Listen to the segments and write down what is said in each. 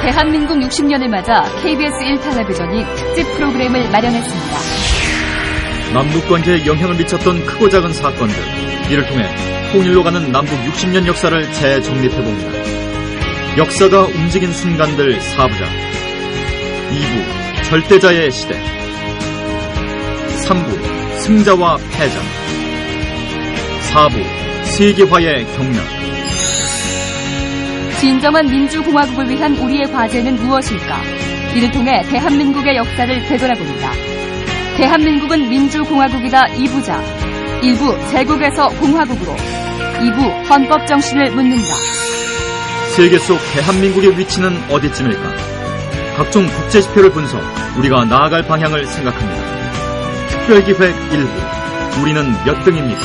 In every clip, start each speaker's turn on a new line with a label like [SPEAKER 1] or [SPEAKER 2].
[SPEAKER 1] 대한민국 60년을 맞아 KBS 1텔레비전이 특집 프로그램을 마련했습니다.
[SPEAKER 2] 남북관계에 영향을 미쳤던 크고 작은 사건들, 이를 통해 통일로 가는 남북 60년 역사를 재정립해봅니다. 역사가 움직인 순간들 4부작. 2부 절대자의 시대, 3부 승자와 패자, 4부 세계화의 경륜.
[SPEAKER 1] 진정한 민주공화국을 위한 우리의 과제는 무엇일까? 이를 통해 대한민국의 역사를 되돌아봅니다. 대한민국은 민주공화국이다 2부작. 1부 제국에서 공화국으로, 2부 헌법 정신을 묻는다.
[SPEAKER 2] 세계 속 대한민국의 위치는 어디쯤일까? 각종 국제지표를 분석, 우리가 나아갈 방향을 생각합니다. 특별기획 1부, 우리는 몇 등입니까?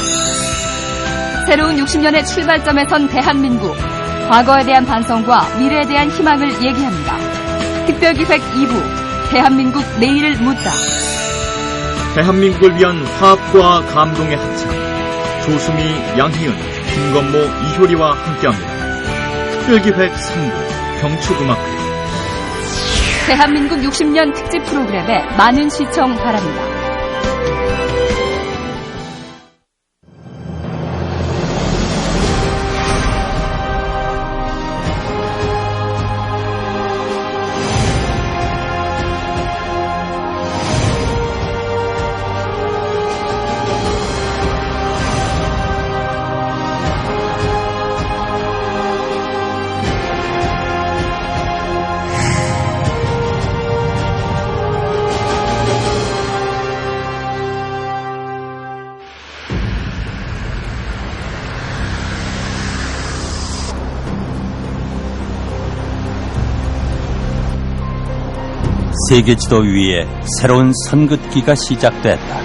[SPEAKER 1] 새로운 60년의 출발점에 선 대한민국. 과거에 대한 반성과 미래에 대한 희망을 얘기합니다. 특별기획 2부, 대한민국 내일을 묻다.
[SPEAKER 2] 대한민국을 위한 화합과 감동의 합창, 조수미, 양희은, 김건모, 이효리와 함께합니다. 특별기획 3부, 경축음악회.
[SPEAKER 1] 대한민국 60년 특집 프로그램에 많은 시청 바랍니다.
[SPEAKER 3] 세계 지도 위에 새로운 선긋기가 시작됐다.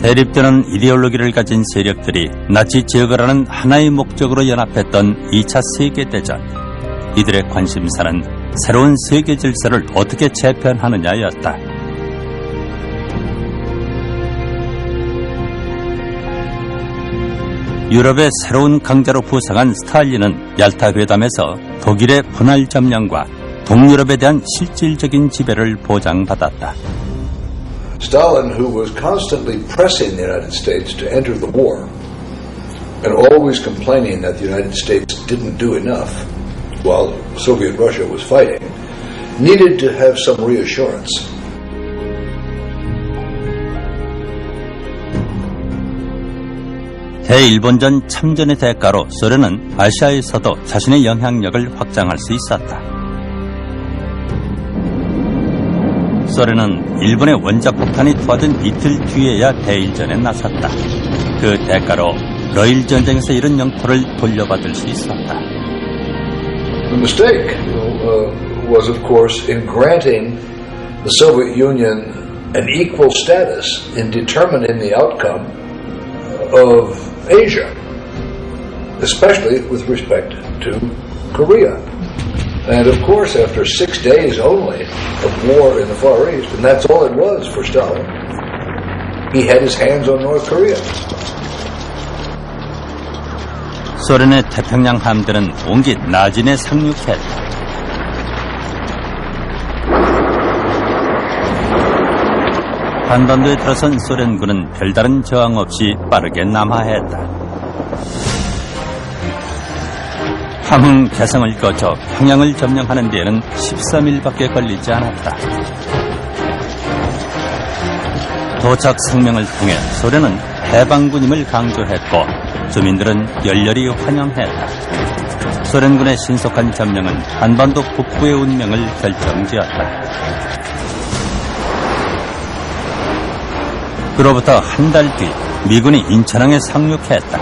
[SPEAKER 3] 대립되는 이데올로기를 가진 세력들이 나치 제거라는 하나의 목적으로 연합했던 2차 세계대전. 이들의 관심사는 새로운 세계 질서를 어떻게 재편하느냐였다. 유럽의 새로운 강자로 부상한 스탈린은 얄타 회담에서 독일의 분할 점령과 동유럽에 대한 실질적인 지배를 보장받았다.
[SPEAKER 4] Stalin, who was constantly pressing the United States to enter the war and always complaining that the United States didn't do enough while Soviet Russia was fighting, needed to have some reassurance.
[SPEAKER 3] 대일본전 참전의 대가로 소련은 아시아에서도 자신의 영향력을 확장할 수 있었다. 소련은 일본의 원자 폭탄이 투하된 이틀 뒤에야 대일전에 나섰다. 그 대가로 러일 전쟁에서 잃은 영토를 돌려받을 수 있었다.
[SPEAKER 4] The mistake was, of course, in granting the Soviet Union an equal status in determining the outcome of Asia, especially with respect to Korea. And of course, after 6 days only of war in the Far East, and that's all it was for Stalin, he had his hands on North Korea.
[SPEAKER 3] 소련의 태평양 함대는 온기 나진에 상륙했다. 한반도에 들어선 소련군은 별다른 저항 없이 빠르게 남하했다. 함흥 개성을 거쳐 평양을 점령하는 데에는 13일밖에 걸리지 않았다. 도착 성명을 통해 소련은 해방군임을 강조했고 주민들은 열렬히 환영했다. 소련군의 신속한 점령은 한반도 북부의 운명을 결정지었다. 그로부터 한 달 뒤 미군이 인천항에 상륙했다.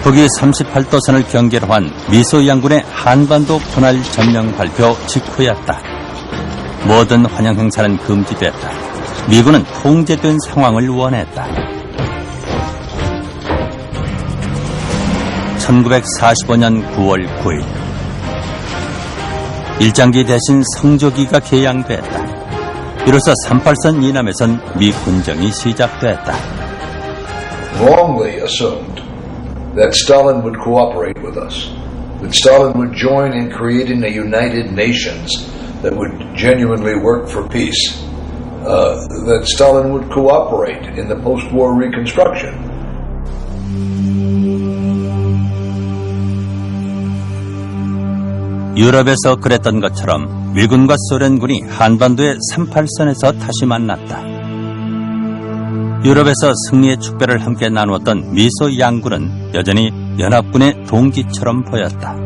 [SPEAKER 3] 북위 38도선을 경계로 한 미소 양군의 한반도 분할 점령 발표 직후였다. 모든 환영 행사는 금지됐다. 미군은 통제된 상황을 원했다. 1945년 9월 9일 일장기 대신 성조기가 개양됐다. 이로써 38선 이남에선 미 군정이 시작됐다.
[SPEAKER 4] Wrongly assumed that Stalin would cooperate with us, that Stalin would join in creating a United Nations that would genuinely work for peace, that Stalin would cooperate in the post-war reconstruction.
[SPEAKER 3] 유럽에서 그랬던 것처럼 미군과 소련군이 한반도의 38선에서 다시 만났다. 유럽에서 승리의 축배를 함께 나누었던 미소 양군은 여전히 연합군의 동기처럼 보였다.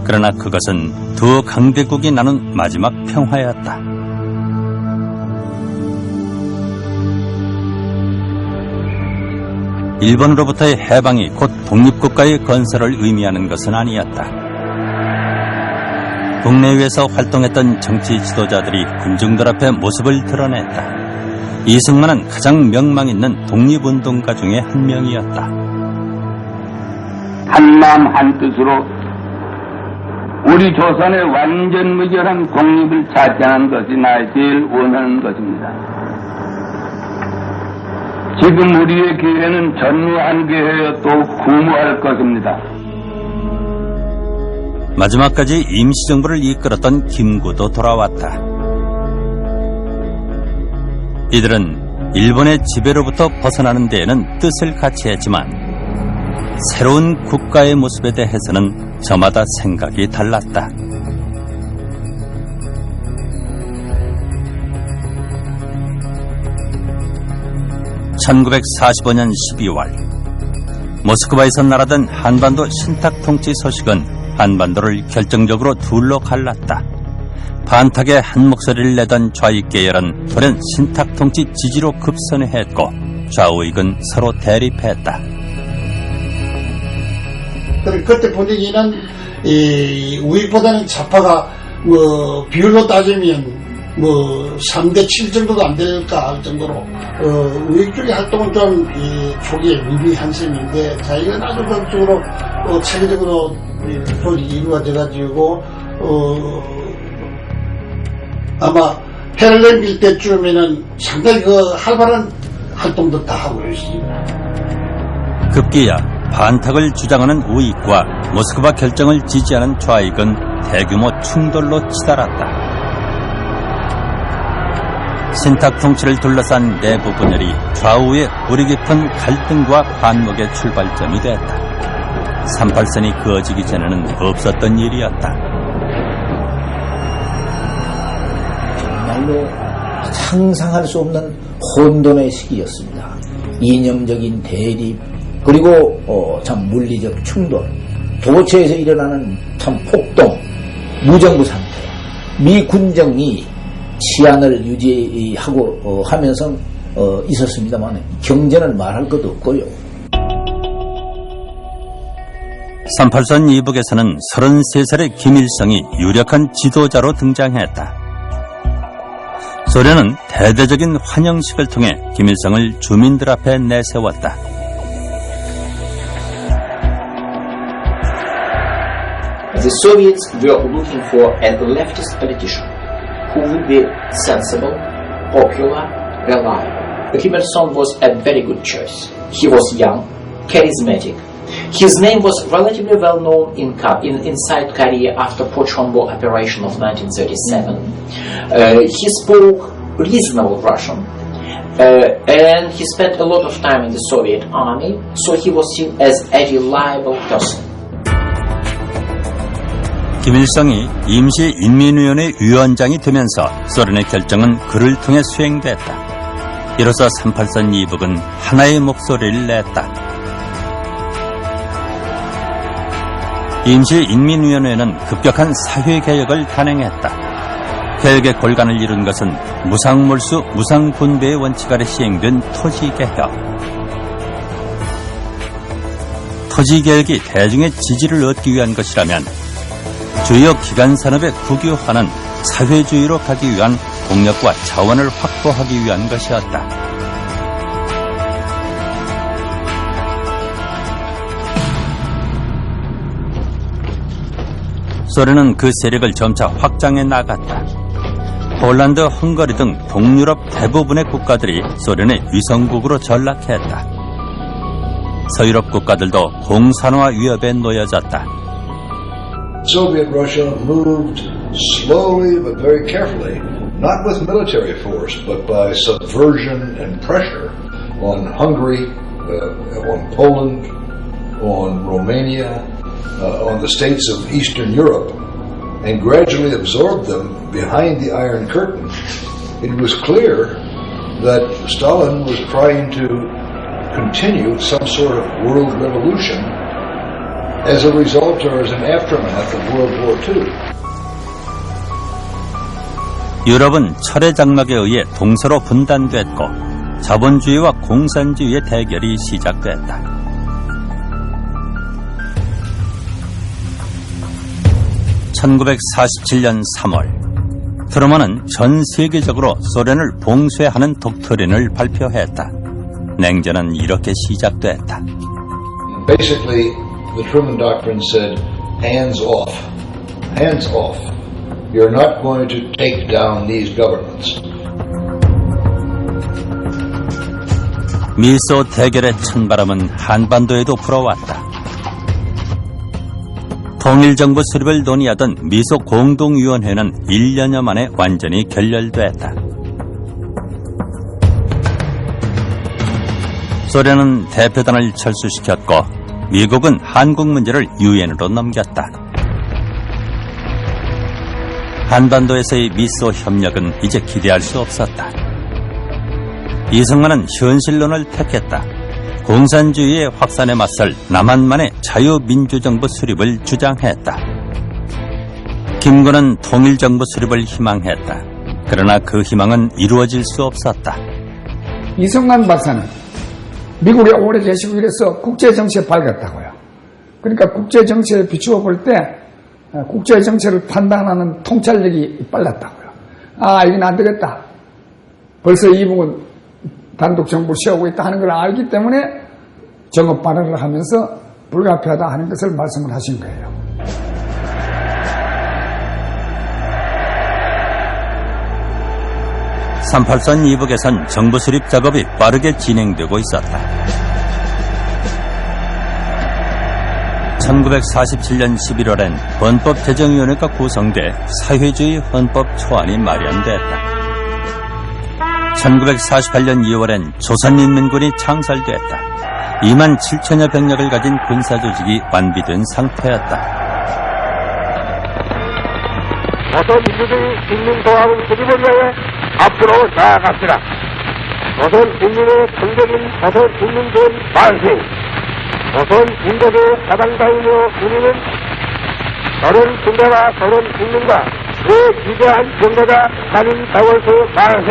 [SPEAKER 3] 그러나 그것은 두 강대국이 나눈 마지막 평화였다. 일본으로부터의 해방이 곧 독립국가의 건설을 의미하는 것은 아니었다. 국내외에서 활동했던 정치 지도자들이 군중들 앞에 모습을 드러냈다. 이승만은 가장 명망 있는 독립운동가 중에 한 명이었다.
[SPEAKER 5] 한마음 한뜻으로 우리 조선의 완전 무결한 독립을 자청하는 것이 나의 제일 원하는 것입니다. 지금 우리의 기회는 전무한 기회여 또 구무할 것입니다.
[SPEAKER 3] 마지막까지 임시정부를 이끌었던 김구도 돌아왔다. 이들은 일본의 지배로부터 벗어나는 데에는 뜻을 같이 했지만 새로운 국가의 모습에 대해서는 저마다 생각이 달랐다. (1945년 12월) 모스크바에서 날아든 한반도 신탁통치 소식은 한반도를 결정적으로 둘로 갈랐다. 반탁의 한 목소리를 내던 좌익 계열은 돌연 신탁통치 지지로 급선회했고 좌우익은 서로 대립했다.
[SPEAKER 6] 그때 분위기는 우익보다는 좌파가 비율로 따지면 3대 7 정도도 안 될까 할 정도로 우익 쪽의 활동은 좀 초기에 미비한 셈인데 자기가 아주 적극적으로 체계적으로 이루어져가지고 아마 해를 밀 때쯤에는 상당히 활발한 활동도 다 하고 있습니다.
[SPEAKER 3] 급기야 반탁을 주장하는 우익과 모스크바 결정을 지지하는 좌익은 대규모 충돌로 치달았다. 신탁 통치를 둘러싼 내부 분열이 좌우의 뿌리 깊은 갈등과 반목의 출발점이 됐다. 38선이 그어지기 전에는 없었던 일이었다.
[SPEAKER 7] 정말로 상상할 수 없는 혼돈의 시기였습니다. 이념적인 대립, 그리고 참 물리적 충돌, 도처에서 일어나는 참 폭동, 무정부 상태, 미 군정이 치안을 유지하고 하면서 있었습니다만 경제는 말할 것도 없고요.
[SPEAKER 3] 38선 이북에서는 33살의 김일성이 유력한 지도자로 등장했다. 소련은 대대적인 환영식을 통해 김일성을 주민들 앞에 내세웠다.
[SPEAKER 8] The Soviets were looking for a leftist politician who would be sensible, popular, reliable. Kim Il-sung was a very good choice. He was young, charismatic. His name was relatively well known inside Korea after Pochonbo operation of 1937. He spoke reasonable Russian, and he spent a lot of time in the Soviet army, so he was seen as a reliable person.
[SPEAKER 3] 김일성이 임시인민위원회 위원장이 되면서 소련의 결정은 그를 통해 수행됐다. 이로써 38선 이북은 하나의 목소리를 냈다. 임시인민위원회는 급격한 사회개혁을 단행했다. 개혁의 골간을 이룬 것은 무상몰수, 무상분배의 원칙 아래 시행된 토지개혁. 토지개혁이 대중의 지지를 얻기 위한 것이라면 주요 기간산업의 국유화는 사회주의로 가기 위한 동력과 자원을 확보하기 위한 것이었다. 소련은 그 세력을 점차 확장해 나갔다. 폴란드, 헝가리 등 동유럽 대부분의 국가들이 소련의 위성국으로 전락했다. 서유럽 국가들도 공산화 위협에 놓여졌다.
[SPEAKER 4] Soviet Russia moved slowly but very carefully, not with military force, but by subversion and pressure on Hungary, on Poland, on Romania, on the states of Eastern Europe, and gradually absorbed them behind the Iron Curtain. It was clear that Stalin was trying to continue some sort of world revolution as a result or as an aftermath of World War II.
[SPEAKER 3] 유럽은 철의 장막에 의해 동서로 분단됐고 자본주의와 공산주의의 대결이 시작됐다. 1947년 3월 트루먼은 전 세계적으로 소련을 봉쇄하는 독트린을 발표했다. 냉전은 이렇게 시작됐다.
[SPEAKER 4] Basically, the Truman Doctrine said, hands off. Hands off. You're not going to take down these governments.
[SPEAKER 3] 미소 대결의 찬바람은 한반도에도 불어왔다. 통일정부 수립을 논의하던 미소 공동위원회는 1년여 만에 완전히 결렬됐다. 소련은 대표단을 철수시켰고 미국은 한국 문제를 유엔으로 넘겼다. 한반도에서의 미소 협력은 이제 기대할 수 없었다. 이승만은 현실론을 택했다. 공산주의의 확산에 맞설 남한만의 자유민주정부 수립을 주장했다. 김구는 통일정부 수립을 희망했다. 그러나 그 희망은 이루어질 수 없었다.
[SPEAKER 9] 이승만 박사는 미국에 오래 계시고 이래서 국제정치에 밝았다고요. 그러니까 국제정치에 비추어 볼 때 국제정치를 판단하는 통찰력이 빨랐다고요. 아, 이건 안 되겠다. 벌써 이북은 단독 정부를 세우고 있다 하는 걸 알기 때문에 정업 발언을 하면서 불가피하다 하는 것을 말씀을 하신 거예요.
[SPEAKER 3] (383) 이북에선 정부 수립 작업이 빠르게 진행되고 있었다. 1947년 11월엔 헌법제정위원회가 구성돼 사회주의 헌법 초안이 마련됐다. 1948년 2월엔 조선인민군이 창설됐다. 2만 7천여 병력을 가진 군사조직이 완비된 상태였다.
[SPEAKER 5] 조선민주주의 인민공화국 수립을 위해 앞으로 나아갑시다. 조선인민의 성적인 조선인민군 만세. 조선민족의 사당자이며 우리는 조선 군대와 조선 인민과 그 위대한 정대가 가는 자월수 만세.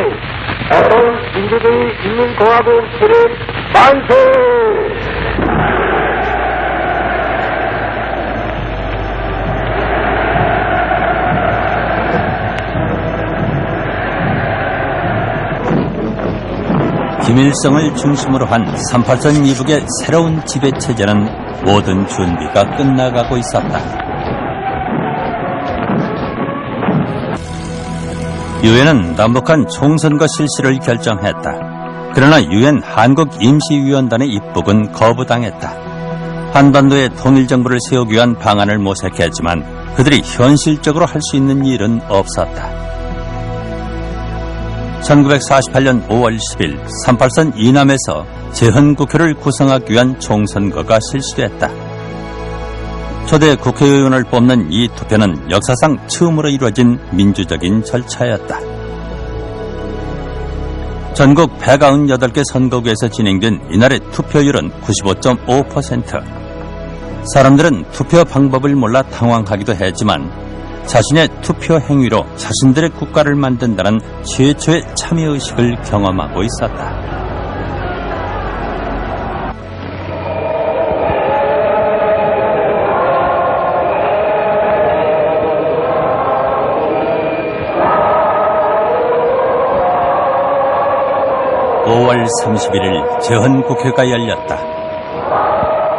[SPEAKER 5] 조선민주주의 인민공화국 수립 만세.
[SPEAKER 3] 김일성을 중심으로 한 383 이북의 새로운 지배체제는 모든 준비가 끝나가고 있었다. 유엔은 남북한 총선거 실시를 결정했다. 그러나 유엔 한국임시위원단의 입국은 거부당했다. 한반도에 통일정부를 세우기 위한 방안을 모색했지만 그들이 현실적으로 할 수 있는 일은 없었다. 1948년 5월 10일 383 이남에서 재헌국회를 구성하기 위한 총선거가 실시됐다. 초대 국회의원을 뽑는 이 투표는 역사상 처음으로 이루어진 민주적인 절차였다. 전국 198개 선거구에서 진행된 이날의 투표율은 95.5%. 사람들은 투표 방법을 몰라 당황하기도 했지만 자신의 투표 행위로 자신들의 국가를 만든다는 최초의 참여의식을 경험하고 있었다. (5월 31일) 재헌국회가 열렸다.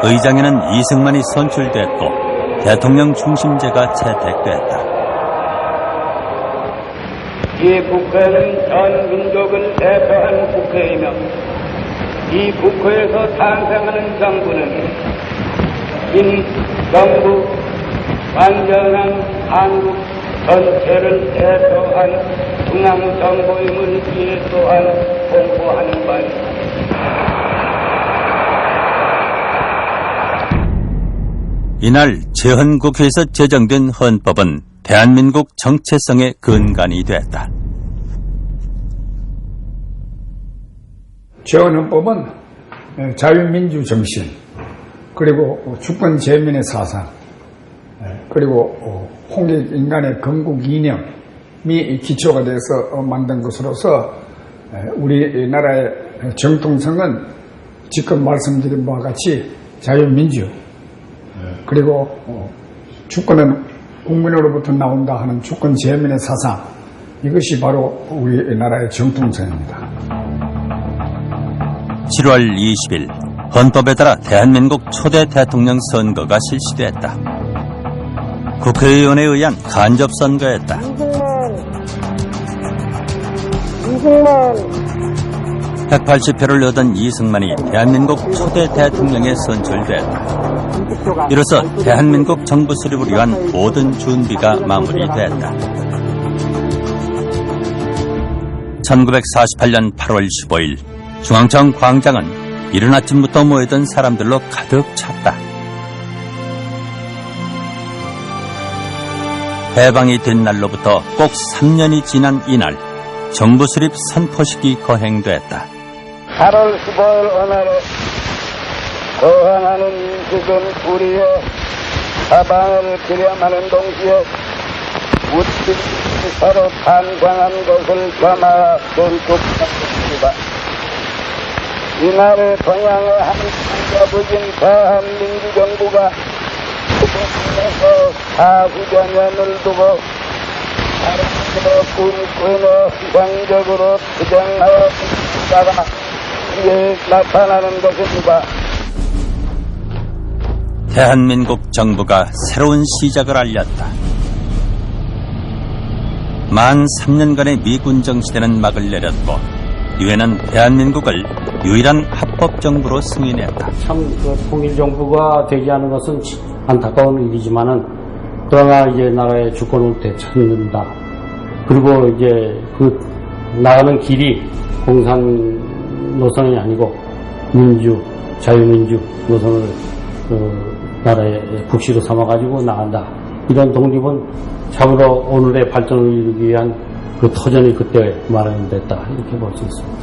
[SPEAKER 3] 의장에는 이승만이 선출됐고 대통령 중심제가 채택됐다.
[SPEAKER 5] 이 국회는 전 민족을 대표한 국회이며 이 국회에서 탄생하는 정부는 민정부 완전한 한국 전체를 대표한 중앙정부임을 이에 또한 공고하는 바입니다.
[SPEAKER 3] 이날 재헌국회에서 제정된 헌법은 대한민국 정체성의 근간이 됐다.
[SPEAKER 9] 재헌헌법은 자유민주 정신, 그리고 주권 재민의 사상, 그리고 홍익 인간의 건국 이념이 기초가 돼서 만든 것으로서 우리나라의 정통성은 지금 말씀드린 바와 같이 자유민주, 그리고 주권은 국민으로부터 나온다 하는 주권 재민의 사상, 이것이 바로 우리나라의 정통성입니다.
[SPEAKER 3] 7월 20일 헌법에 따라 대한민국 초대 대통령 선거가 실시됐다. 국회의원에 의한 간접선거였다. 180표를 얻은 이승만이 대한민국 초대 대통령에 선출됐다. 이로써 대한민국 정부 수립을 위한 모든 준비가 마무리됐다. 1948년 8월 15일 중앙청 광장은 이른 아침부터 모이던 사람들로 가득 찼다. 해방이 된 날로부터 꼭 3년이 지난 이날 정부 수립 선포식이 거행됐다.
[SPEAKER 5] 8월 15일 오늘 거항하는 인식은 우리의 사방을 기념하는 동시에 우리들이 서로 탄광한 것을 겸하여 결축합니다. 이날의 동양의 한 국가적인 대한민주정부가 국내에서 40여년을 두고 사람들의 꿈꾸는 희망적으로 투쟁하여 있다가 이에 나타나는 것입니다.
[SPEAKER 3] 대한민국 정부가 새로운 시작을 알렸다. 만 3년간의 미군 정시대는 막을 내렸고 유엔은 대한민국을 유일한 합법정부로 승인했다.
[SPEAKER 10] 참 통일정부가 되지 않은 것은 안타까운 일이지만은 그러나 이제 나라의 주권을 되찾는다. 그리고 이제 그 나가는 길이 공산 노선이 아니고 민주, 자유민주 노선을 나라의 국시로 삼아가지고 나간다. 이런 독립은 참으로 오늘의 발전을 이루기 위한 그 터전이 그때 마련됐다. 이렇게 볼 수 있습니다.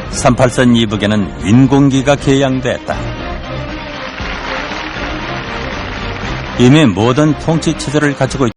[SPEAKER 3] 38선 이북에는 인공기가 개양됐다. 이미 모든 통치 체제를 갖추고